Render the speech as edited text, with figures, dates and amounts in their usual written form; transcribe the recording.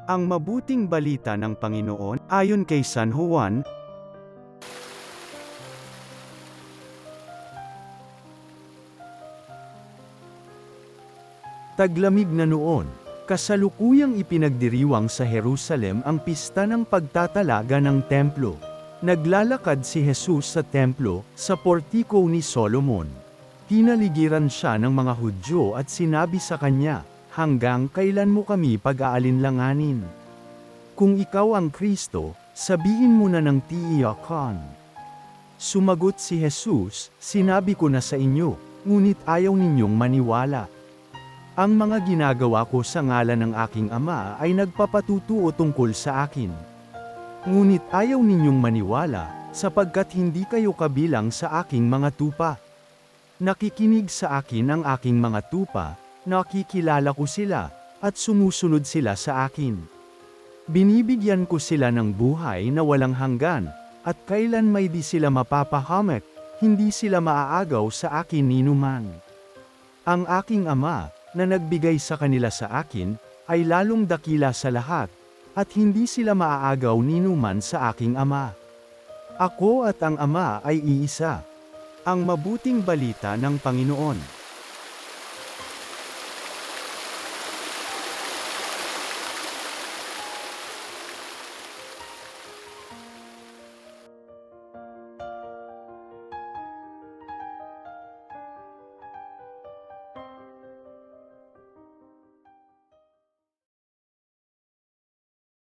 Ang mabuting balita ng Panginoon, ayon kay San Juan. Taglamig na noon, kasalukuyang ipinagdiriwang sa Jerusalem ang pista ng pagtatalaga ng templo. Naglalakad si Jesus sa templo, sa portiko ni Solomon. Pinaligiran siya ng mga Hudyo at sinabi sa kanya, "Hanggang kailan mo kami pag-aalinlanganin? Kung ikaw ang Kristo, sabihin mo na ng tiyakan." Sumagot si Jesus, "Sinabi ko na sa inyo, ngunit ayaw ninyong maniwala. Ang mga ginagawa ko sa ngalan ng aking Ama ay nagpapatutuo tungkol sa akin. Ngunit ayaw ninyong maniwala, sapagkat hindi kayo kabilang sa aking mga tupa. Nakikinig sa akin ang aking mga tupa, nakikilala ko sila, at sumusunod sila sa akin. Binibigyan ko sila ng buhay na walang hanggan, at kailan may di sila mapapahamak, hindi sila maaagaw sa akin ninuman. Ang aking Ama, na nagbigay sa kanila sa akin, ay lalong dakila sa lahat, at hindi sila maaagaw ninuman sa aking Ama. Ako at ang Ama ay iisa." Ang mabuting balita ng Panginoon.